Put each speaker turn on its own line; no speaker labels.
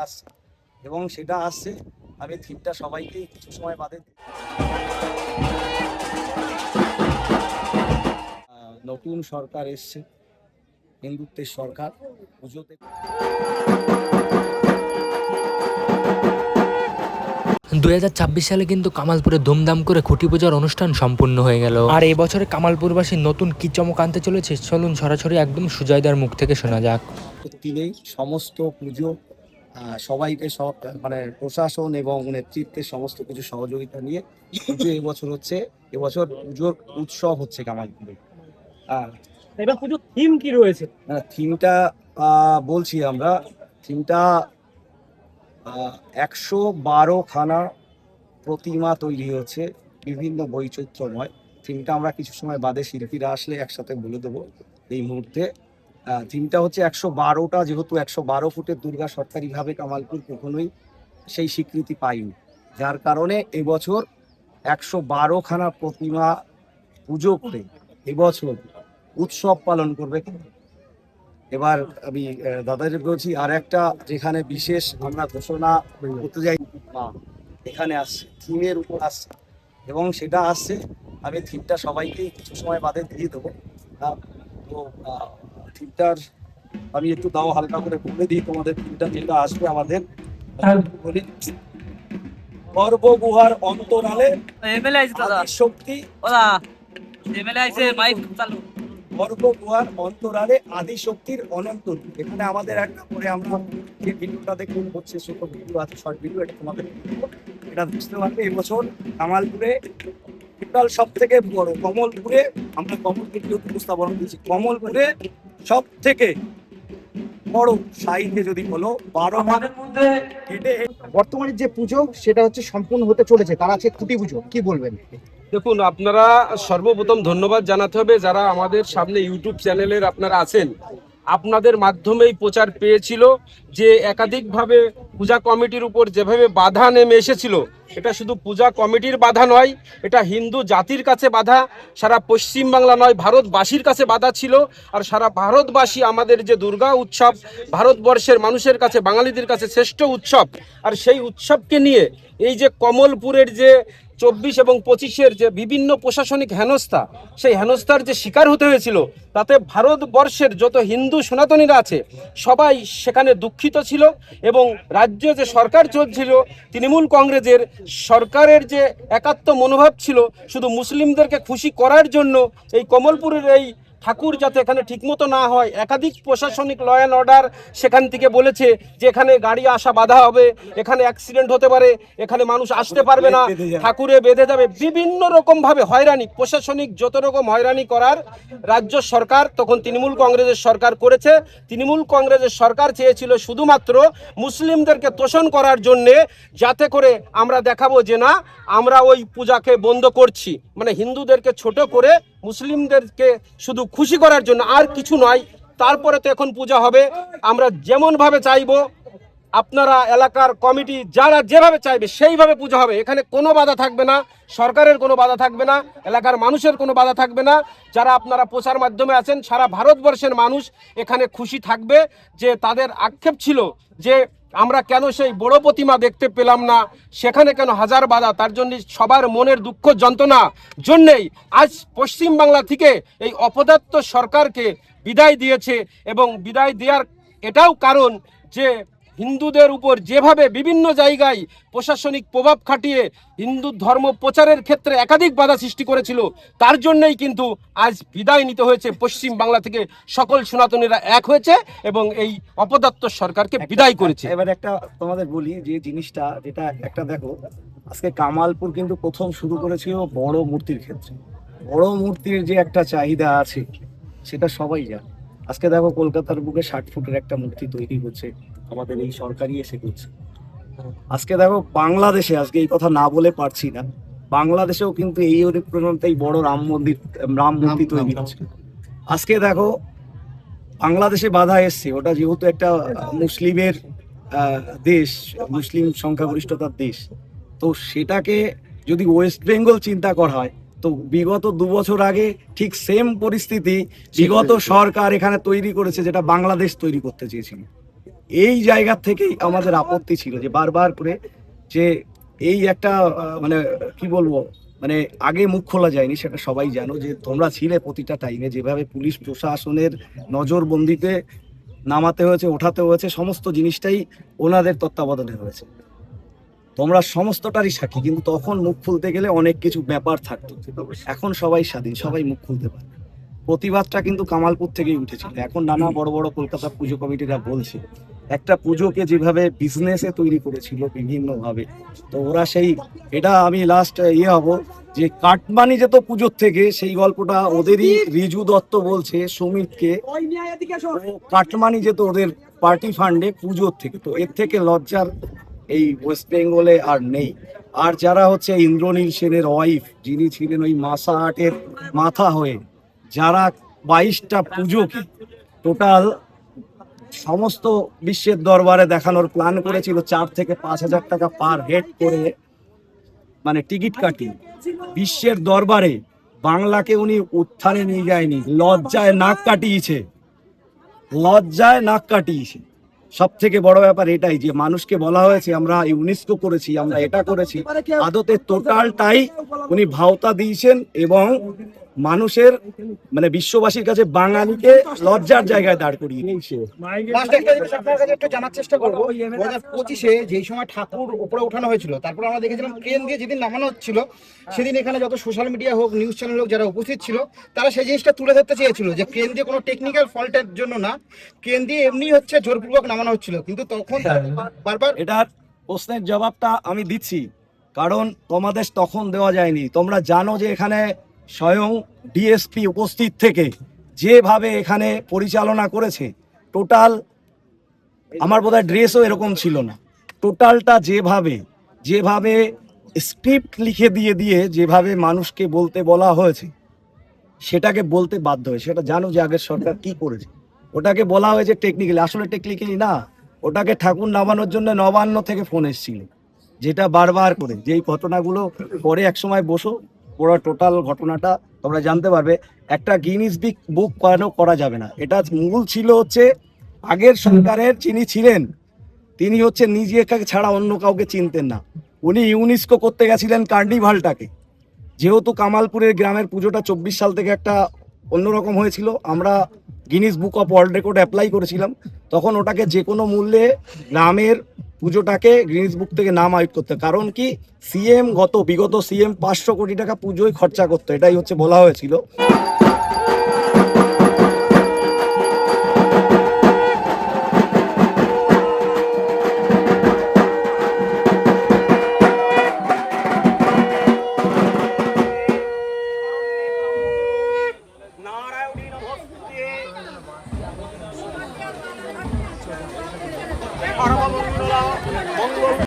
আসছে এবং সেটা আসছে। আমি থিমটা সবাইকেই কিছু সময় বাদে নতুন সরকার এসছে, হিন্দুত্বের সরকার। পুজোতে
2026 সালে কিন্তু কামালপুরে ধুমধাম করে খুঁটি পূজার অনুষ্ঠান সম্পূর্ণ হয়ে গেল। আর এই বছরে কামালপুরবাসী নতুন কি চমক আনতে চলেছে, চলুন সরাসরি একদম সুজয়দার মুখ থেকে শোনা যাক।
দিনেই সমস্ত পুজো সবাইকে সব মানে প্রশাসন এবং নেতৃত্বের সমস্ত কিছু সহযোগিতা নিয়ে পুজো এবছর হচ্ছে। এবছর পুজোর উৎসব হচ্ছে কামালপুরে।
এবার পুজোর থিম কি রয়েছে?
থিমটা বলছি আমরা, থিমটা 112খানা প্রতিমা তৈরি হচ্ছে, বিভিন্ন বৈচিত্র্যময়। থিমটা আমরা কিছু সময় বাদে শিল্পীরা আসলে একসাথে বলে দেবো। এই মুহূর্তে থিমটা হচ্ছে 112টা, যেহেতু 112 ফুটের দুর্গা সরকারিভাবে কামালপুর কখনোই সেই স্বীকৃতি পায়নি, যার কারণে এবছর 112খানা প্রতিমা পুজো করে এবছর উৎসব পালন করবে। এবার আমি দাদাদের বলছি, আর একটা যেখানে বিশেষ আমরা ঘোষণা করতে যাই, মা এখানে আসছে, থিমের উপর আসছে এবং সেটা আসছে। আমি থিমটা সবাইকেই কিছু সময় বাদে দিয়ে দেবো। তো থিমটার আমি একটু দাও হালকা করে বলে দিই তোমাদের। থিমটা যেটা আসবে আমাদের, বলি গর্ভগুহার অন্তরালে শক্তি, গর্ভগুহার অন্তরালে আদিশক্তির অনন্ত রূপ। এখানে আমাদের একটা করে আমরা যে ভিডিওটা দেখুন হচ্ছে, ছোট ভিডিও আছে, শর্ট ভিডিও, এটা তোমাদের এটা বুঝতে পারবে। এবছর কামালপুরে টোটাল সব থেকে বড়, কমলপুরে আমরা কমলপুরে উপস্থাপন দিয়েছি, কমলপুরে সব থেকে বড় সাইজে যদি বলো 12 মাসের মধ্যে
বর্তমানে যে পুজো সেটা হচ্ছে সম্পূর্ণ হতে চলেছে, তার আছে খুঁটি পুজো, কি বলবেন?
দেখুন, আপনারা সর্বপ্রথম ধন্যবাদ জানাতে হবে যারা আমাদের সামনে ইউটিউব চ্যানেলের আপনারা আছেন। আপনাদের মাধ্যমেই প্রচার পেয়েছিল যে একাধিকভাবে পূজা কমিটির উপর যেভাবে বাধা নেমে এসেছিল, এটা শুধু পূজা কমিটির বাধা নয়, এটা হিন্দু জাতির কাছে বাধা, সারা পশ্চিমবাংলা নয় ভারতবাসীর কাছে বাধা ছিল। আর সারা ভারতবাসী আমাদের যে দুর্গা উৎসব, ভারতবর্ষের মানুষের কাছে, বাঙালিদের কাছে শ্রেষ্ঠ উৎসব। আর সেই উৎসবকে নিয়ে এই যে কমলপুরের যে 24 এবং 25-এর যে বিভিন্ন প্রশাসনিক হেনস্থা, সেই হেনস্থার যে শিকার হতে হয়েছিল, তাতে ভারতবর্ষের যত হিন্দু সনাতনীরা আছে সবাই সেখানে দুঃখিত ছিল। এবং রাজ্যে যে সরকার চলছিল তৃণমূল কংগ্রেসের সরকারের যে একাত্ম মনোভাব ছিল, শুধু মুসলিমদেরকে খুশি করার জন্য এই কমলপুরের এই ঠাকুর যাতে এখানে ঠিকমতো না হয়, একাধিক প্রশাসনিক ল অ্যান্ড অর্ডার সেখান থেকে বলেছে যে এখানে গাড়ি আসা বাধা হবে, এখানে অ্যাক্সিডেন্ট হতে পারে, এখানে মানুষ আসতে পারবে না, ঠাকুরে বেঁধে যাবে, বিভিন্ন রকমভাবে হয়রানি, প্রশাসনিক যত রকম হয়রানি করার রাজ্য সরকার তখন তৃণমূল কংগ্রেসের সরকার করেছে। তৃণমূল কংগ্রেসের সরকার চেয়েছিল শুধুমাত্র মুসলিমদেরকে তোষণ করার জন্যে, যাতে করে আমরা দেখাবো যে না আমরা ওই পূজাকে বন্ধ করছি, মানে হিন্দুদেরকে ছোট করে মুসলিমদেরকে শুধু খুশি করার জন্য, আর কিছু নয়। তারপরে তো এখন পূজা হবে আমরা যেমনভাবে চাইবো, আপনারা এলাকার কমিটি যারা যেভাবে চাইবে সেইভাবে পূজা হবে। এখানে কোনো বাধা থাকবে না, সরকারের কোনো বাধা থাকবে না, এলাকার মানুষের কোনো বাধা থাকবে না। যারা আপনারা প্রচার মাধ্যমে আছেন, সারা ভারতবর্ষের মানুষ এখানে খুশি থাকবে। যে তাদের আক্ষেপ ছিল যে আমরা কেন সেই বড় প্রতিমা দেখতে পেলাম না, সেখানে কেন হাজার বাধা, তার জন্য সবার মনের দুঃখ যন্ত্রণা জন্যেই আজ পশ্চিমবাংলা থেকে এই অপদার্থ সরকারকে বিদায় দিয়েছে। এবং বিদায় দেওয়ার এটাও কারণ যে হিন্দুদের উপর যেভাবে বিভিন্ন জায়গায় প্রশাসনিক প্রভাব খাটিয়ে হিন্দু ধর্ম প্রচারের ক্ষেত্রে একাধিক বাধা সৃষ্টি করেছিল, তার জন্যই কিন্তু আজ বিদায় নিতে হয়েছে। পশ্চিম বাংলা থেকে সকল সনাতনীরা এক হয়েছে এবং এই অপদার্থ সরকারকে বিদায় করেছে।
এবার একটা তোমাদের বলি যে জিনিসটা, যেটা একটা দেখো, আজকে কামালপুর কিন্তু প্রথম শুরু করেছিল বড় মূর্তির ক্ষেত্রে। বড় মূর্তির যে একটা চাহিদা আছে সেটা সবাই জানে। আজকে দেখো কলকাতার বুকে 60 ফুটের একটা মূর্তি তৈরি হচ্ছে, আমাদের এই সরকারই এসে করছে। আজকে দেখো বাংলাদেশে, আজকে এই কথা না বলে পারছি না, বাংলাদেশেও কিন্তু এই অনুপ্রেরণাতেই বড় রাম মূর্তি তৈরি হচ্ছে। আজকে দেখো বাংলাদেশে বাধা এসছে, ওটা যেহেতু একটা মুসলিমের দেশ, মুসলিম সংখ্যাগরিষ্ঠতার দেশ, তো সেটাকে যদি ওয়েস্ট বেঙ্গল চিন্তা করা হয়, তো বিগত 2 বছর আগে ঠিক সেম পরিস্থিতি বিগত সরকার এখানে তৈরি করেছে, যেটা বাংলাদেশ তৈরি করতে চেয়েছিল। এই জায়গা থেকেই আমাদের আপত্তি ছিল যে বারবার করে যে এই একটা মানে কি বলবো, মানে আগে মুখ খোলা যায়নি, সেটা সবাই জানো যে তোমরা ছিলে প্রতিটা টাইমে, যেভাবে পুলিশ প্রশাসনের নজরবন্দিতে নামাতে হয়েছে, ওঠাতে হয়েছে, সমস্ত জিনিসটাই ওনাদের তত্ত্বাবধানে হয়েছে। তোমরা সমস্তটারই সাক্ষী, কিন্তু তখন মুখ খুলতে গেলে অনেক কিছু ব্যাপার থাকতো। এখন সবাই স্বাধীন, সবাই মুখ খুলতে পারে। প্রতিবাদটা কিন্তু কামালপুর থেকেই উঠেছিল। এখন নানা বড় বড় কলকাতা পুজো কমিটিরা বলছে একটা পুজোকে যেভাবে বিজনেসে তৈরি করেছিল বিভিন্নভাবে, তো ওরা সেই, এটা আমি লাস্ট হব যে কাটমানি যেত পুজোর থেকে, সেই গল্পটা ওদেরই রিজু দত্ত বলছে সুমিতকে, কাটমানি যেত ওদের পার্টি ফান্ডে পুজোর থেকে। তো এর থেকে লজ্জার এই ওয়েস্ট বেঙ্গলে আর নেই। আর যারা হচ্ছে ইন্দ্রনীল সেনের ওয়াইফ, যিনি ছিলেন ওই মাসা আর্টের মাথা হয়ে, যারা 22টা পুজোকে টোটাল সমস্ত বিশ্বের দরবারে দেখানোর প্ল্যান করেছিল, 4 থেকে 5,000 টাকা পার হেড করে, মানে টিকিট কাটিয়ে বিশ্বের দরবারে বাংলাকে উনি উত্থানে নিয়ে যায়নি, লজ্জায় নাক কাটিয়েছে, লজ্জায় নাক কাটিয়েছে। সব থেকে বড় ব্যাপার এটাই যে মানুষকে বলা হয়েছে আমরা ইউনেস্কো করেছি, আমরা এটা করেছি, আদতে টোটালটাই উনি ভাওতা দিয়েছেন এবং মানুষের মানে বিশ্ববাসীর কাছে বাঙালিকে লজ্জার জায়গায় দাঁড় করিয়ে দিয়েছে।
Last একটা জিনিস আপনার কাছে একটু জানার চেষ্টা করবো, 2025-এ যেই সময় ঠাকুর উপরে ওঠানো হয়েছিল, তারপর আমরা দেখেছিলাম ক্রেন দিয়ে যেদিন নামানো হচ্ছিল, সেদিন এখানে যত সোশ্যাল মিডিয়া হোক, নিউজ চ্যানেল হোক, যারা উপস্থিত ছিল, তারা সেই জিনিসটা তুলে ধরতে চেয়েছিল যে ক্রেন দিয়ে কোনো টেকনিক্যাল ফল্টের জন্য না, ক্রেন দিয়ে এমনি হচ্ছে জোরপূর্বক নামানো হচ্ছিল। কিন্তু তখন বারবার
এটার প্রশ্নের জবাবটা আমি দিচ্ছি, কারণ তোমাদের তখন দেওয়া যায়নি। তোমরা জানো যে এখানে স্বয়ং ডিএসপি উপস্থিত থেকে যেভাবে এখানে পরিচালনা করেছে, টোটাল আমার বোধহয় ড্রেসও এরকম ছিল না, টোটালটা যেভাবে স্ক্রিপ্ট লিখে দিয়ে যেভাবে মানুষকে বলতে বলা হয়েছে, সেটাকে বলতে বাধ্য হয়েছে। সেটা জানো যে আগের সরকার কি করেছে, ওটাকে বলা হয়েছে টেকনিক্যালি, আসলে টেকনিক্যালি না, ওটাকে ঠাকুর নামানোর জন্য নবান্ন থেকে ফোন এসেছিল, যেটা বারবার করে যেই ঘটনাগুলো পরে এক সময় বসো পুরো টোটাল ঘটনাটা তোমরা জানতে পারবে। একটা গিনিস বুক করা যাবে না। এটা মূল ছিল হচ্ছে আগের সরকারের যিনি ছিলেন, তিনি হচ্ছে নিজেকে ছাড়া অন্য কাউকে চিনতেন না। উনি ইউনেস্কো করতে গেছিলেন কার্নিভালটাকে, যেহেতু কামালপুরের গ্রামের পুজোটা 24 সাল থেকে একটা অন্যরকম হয়েছিল, আমরা Guinness book of world record apply করেছিলাম, তখন ওটাকে যে কোনো মূল্যে গ্রামের পুজোটাকে গিনিস বুক থেকে নাম আউট করতে। কারণ কি, বিগত সিএম 500 কোটি টাকা পুজোয় খরচা করতো, এটাই হচ্ছে বলা হয়েছিল।
মঙ্গল